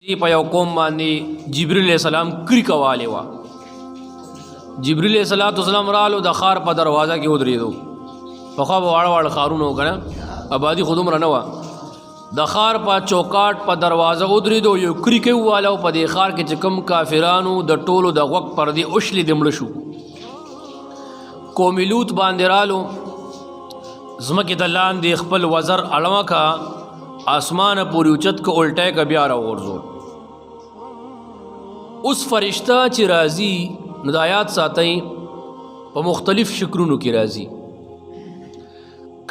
په یو قوم باندې جبرئیل علیہ السلام کری کواله وا. جبرئیل علیہ السلام رالو د خار په دروازه کې ودرېدو. په خوا واړه خارونو کنه آبادی خودم رانه وا. د خار په چوکاټ په دروازه ودرېدو یو کری کواله په دې خار کې چې کم کافرانو د ټولو د غوږ پر دې اوشلې دمړ شو. قوم لوط باندې رالو زمکه د لاندې خپل وزر اړما کا آسمان پوری اوچت کو الټه کا بیا را ورزول. اوس فرشتہ چې راځي نو د آیات ساتي په مختلف شکلونو کې راځي.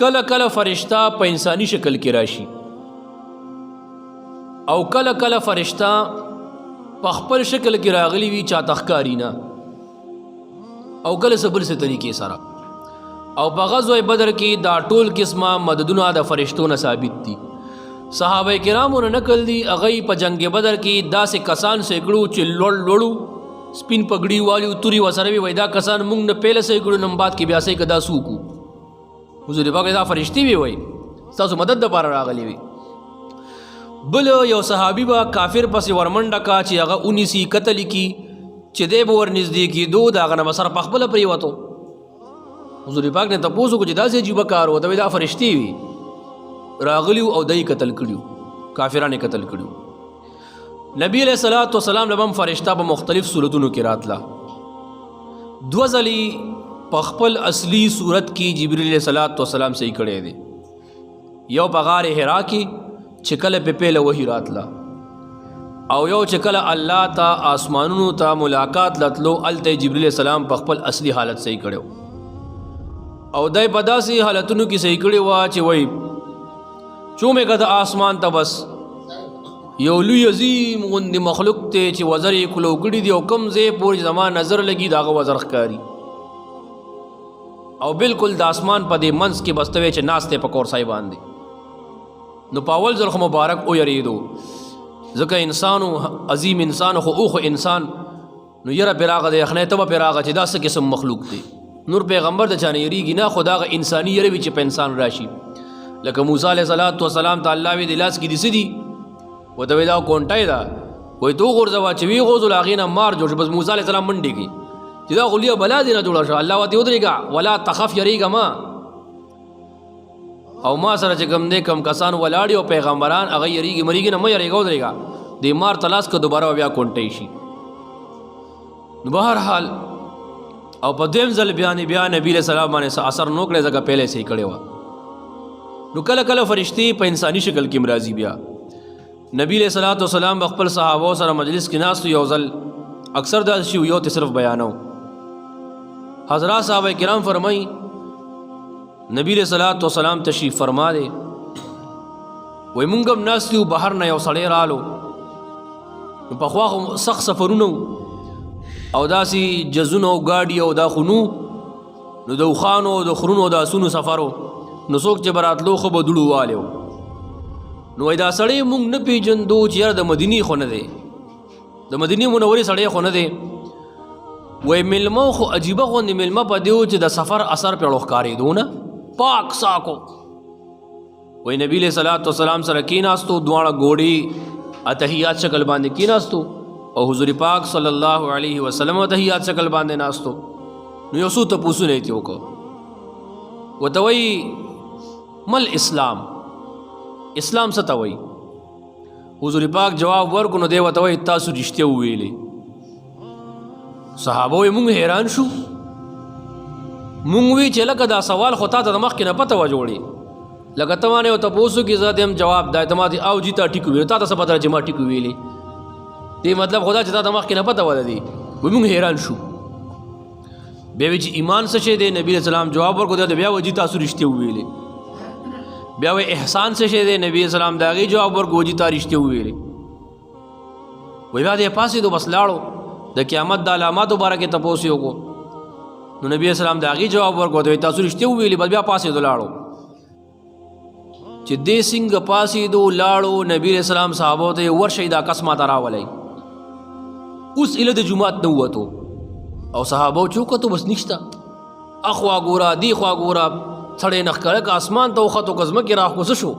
کله کله فرشتہ په انساني شکل کې راشي او کله کله فرشتہ په خپل شکل کې راغلي وي چا تخکاری نه او کله سبل سه طریقې سره. او په غزوه بدر کې دا ټول قسمه مددونه د فرشتو نه ثابت دي. صحابه کرامو نه نقل دي هغه په جنگ بدر کې داسې کسان سیکړو چې لوړو سپین پګړی والی توري وسره وي دا کسان مونږ نه پیله سیکړو نم بعد کې بیا سې کدا سوکو حضور پاک دا فرشتي وي تاسو مدد د پاره راغلي وي. بل یو صحابي با کافر پسې ورمنډه کا چې هغه 19 قتل کی چې دی به ورنږدې کېدو د هغه نه به سر په خپله پرېوتو. حضور پاک نه تپوس وکړو چې داسې عجیبه کار و ته دا فرشتي وي راغلیو او دای قتل کړیو کافرانه قتل کړیو. نبی علیہ الصلوۃ والسلام لبم فرشتہ په مختلف صورتونو کې راتلا. دو ځلې په خپل اصلي صورت کې جبرئیل علیہ الصلوۃ والسلام صحیح کړی دی. یو په غار حرا کې چې کله په پیله وحی راتلا او یو چې کله الله ته آسمانونو ته ملاقات لتلو الته جبرئیل علیہ السلام په خپل اصلي حالت صحیح کړو او دای په داسې حالتونو کې صحیح کړی و چې وای چومه کده آسمان ته بس یو لوی عظیم غوندې مخلوق ته چې وزر یې کلو کړي دی او کم ځای پورې زما نظر لګي داغه وزر ښکاري او بالکل د آسمان په دې منځ کې بستوي چې ناسته په کورسای باندې. نو په اول ځل خو مبارک او یریدو ځکه انسانو عظیم انسان خو اوخ انسان نو یره پیراغه د یخنه ته پیراغه چې داسې قسم مخلوق دی. نور پیغمبر د چانه یریږي نه خداغه انساني یری چې په انسان راشي لکه موسی علیہ السلام ته الله وی د لاس کې دي سدي وته وی دا کونټای دا وای تو غورځوا چې وی غوزل اغینه مار جوړ بس موسی علیہ السلام منډي کی چې دا غلیه بلا دینه جوړ شو الله وته ودرېګا ولا تخف یریګا ما او ما سره چې کم نه کم کسان ولاړی او پیغمبران هغه یریږي مریږي نه مې یریګا ودرېګا د مار تلاش کو دوباره بیا کونټای شي. نو بهر حال او په دیم ځل بیا نبی علیہ السلام باندې اثر نو کړی ځکه پهله سي کړي و. نو کله کله فرشتي په انساني شکل کې مرাজি بیا نبی علیہ السلام خپل صحابه سره مجلس کې ناس یو ځل اکثر دا شی یو ته صرف بیانو. حضرات صحابه کرام فرمای نبی علیہ السلام تشریف فرما دے وای مونږ هم ناس یو بهر نه یو سړی رالو نو په خوا سخت سفرونو او داسې جزونو او گاډي او دا خونو نو د خوانو د خرونو د اسونو سفرو نو څوک چې براتلو خو به دړو والو نو دا سړی مونږ نه پیژندو چې یار د مدینی خو نه دی د مدینی منورې سړی خو نه دی. وای ملمو خو عجیبه غوندې ملمه په دیو چې د سفر اثر په لوخکارې دونه پاک ساکو. وای نبی علیہ السلام سره کیناستو دواړه ګوډي اتحیات شکل باندې کیناستو او حضور پاک صلی الله علیه وسلم اتحیات شکل باندې ناستو. نو یو څو ته پوښتنه یې وکړه وته وای مل اسلام اسلام څه ته وای. حضور پاک جواب ورکړ نو دی وته وای تاسو رښتیا ویلې. صحابه وای مونږ حیران شو مونږ وی چې لکه دا سوال خو تا ته مخکې نه پته و جوړي لکه ته باندې ته پوسو کې زه دیم جواب دا ته ماته او جیتا ټیک وی تا ته څه پته چې ما ټیک ویلې دې مطلب خدا چې تا ته مخکې نه پته و دی مونږ حیران شو. بیا وی چې ایمان څه شی دی نبی اسلام جواب ورکړ دا بیا وجی تاسو رښتیا ویلې. بیا وی احسان څه شی دی نبی اسلام داغي جواب ورکړ وجی تا رښتیا ویلې. وی بیا دې پاسې دو بس لاړو د قیامت د علاماتو باره کې تپوس یو کو نو نبی اسلام داغي جواب ورکړ تاسو رښتیا ویلې بس بیا پاسې دو لاړو چې دې څنګه پاسې دو لاړو نبی اسلام صحابو ته ورشي دا قسمه راولای اوس اله د جمعات نه وته او صحابو چوکته بس نشتا اخوا ګورا دی خوا ګورا څړې نخکړه اسمان ته وخته کزمه کې راخ کوس شو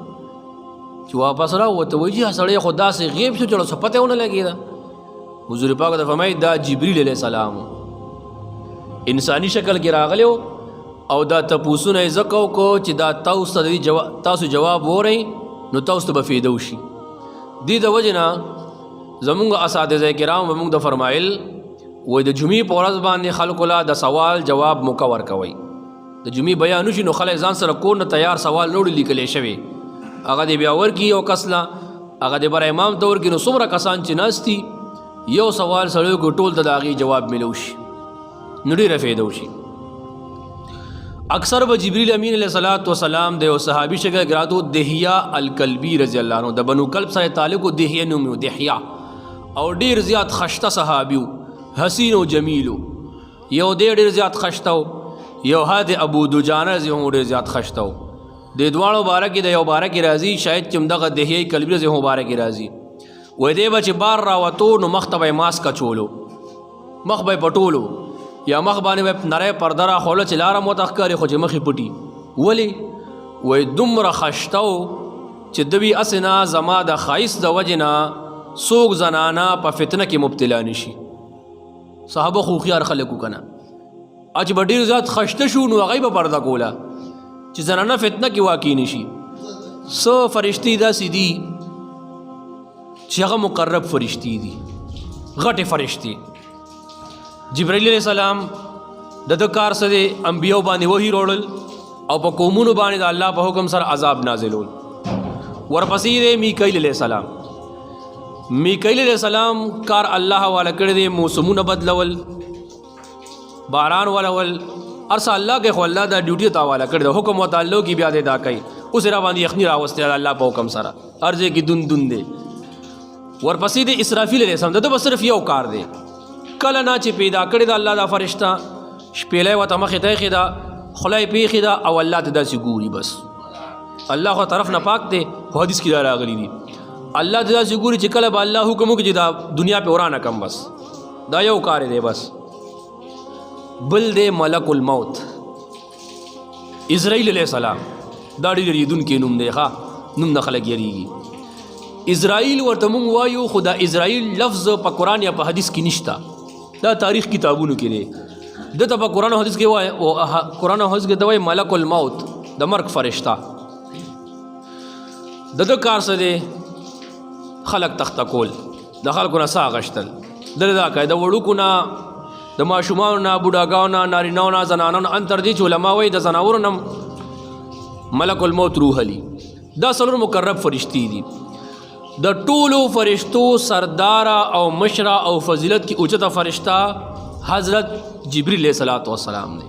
چې واپس راووته وایي چې سړی خو داسې غیب شو چې څه پته ونه لګېده. حضور پاک ته فرمایي دا جبریل علیه السلام انساني شکل کې راغلی او دا تپوسونه یې ځکه وکړو چې دا تاسو جواب وورئ نو تاسو ته به فایده وشي. دې د وجې نه زمونږ اساتذه کرام زمونږ د فرمایل وایي د جمعې په ورځ باندې خلکو له د سوال جواب موقع ورکوئ. د جمعې بیان وشي نو خلک ځان سره کور نه تیار سوال نوړي لیکلی شوی هغه دې بیا ورکړي یو کس له هغه دې بره امام ته ورکړي. نو څومره کسان چې ناست دي یو سوال سړی کو ټول ته د هغې جواب میلو شي نو ډېره فایده وشي. اکثر به جبریل امین علیه السلام د یو صحابي شکل کې راتلو دحیه الکلبي رضی الله عنه د بنو کلب سره تعلق و دحیه نوم و دحیه او ډېر زیات خشته صحابي و حسین و جمیل و یو ډېر زیات خشته و یو هاد ابو دجانه زی هم ډېر زیات خشته و. د دواړو باره کې د یو باره کې راځي شاید چې همدغه دحیه کلبي زی هم باره کې راځي وایي دی به چې بار راوتو نو مخ ته به یې ماسک اچولو مخ به یې پټولو یا مخ باندې به نری پرده راښوله چې لاره مو ته ښکاري خو چې مخ یې پټي. ولې وایي دومره خشته و چې دوی هسې نه زما د ښایست د وجې نه څوک زنانه په فتنه کې مبتلا نشي. صحابه خو هوښیار خلک و که نه چې به ډېر زیات خشته شو نو هغوی به پرده کوله چې زنانه فتنه کې واقع نشي. څه فرشتې داسې دي چې هغه مقرب فرشتې دي غټې فرشتې. جبرائیل علیہ السلام د ده کار څه دی انبیاو باندې وحي راوړل او په قومونو باندې د الله په حکم سره عذاب نازلول. ورپسې دی میکائیل علیہ السلام. میکائیل علیہ السلام کار الله والا کړی دی موسمونه بدلول باران ولول ارسه الله کې خو الله دا ډیوټي ته حواله کړی دی حکم ورته الله کې بیا دی دا کوي اوس را باندې یخني راوستی د الله په حکم سره هر ځای کې دون دی. ورپسې دی اسرافیل علیہ السلام د ده به صرف یو کار دی کله نه چې پیدا کړی د الله دا فرشته شپېلی ورته مخې ته ایښې ده خوله یې پېښې ده او الله ته داسې ګوري بس الله خو طرف نه پاک دی خو حدیث کې دا راغلی دي الله ته داسې ګوري چې کله به الله حکم وکړي چې دا دنیا پې ورانه کم بس دا یو کار دی بس. بل دی ملک الموت اسرائیل علیہ السلام دا ډېر یریدونکی نوم دی ښه نوم نه خلک یریږي. اسرائیل ورته مونږ وایو خو دا اسرائیل لفظ په قرآن یا په حدیث کې نشته دا تاریخ کتابونو کې دی. دته په قرآن او حدیث کې وایي قرآن او حدیث کې ته وایي ملک الموت د مرګ فرشته. د ده کار څه دی خلک تخته کول د خلکو نه ساه اخیستل دله دا کوي د وړوکو نه د ماشومانو نه بوډاګانو نه نارینهو نه زنانو نه ان تر دې چې علما وایي د زناورو نه ملک الموت روح علی دا څلور مقرب فرشتې دي. د ټولو فرشتو سرداره او مشره او فضیلت کی اوچته فرشته حضرت جبریل علیہ السلام دی.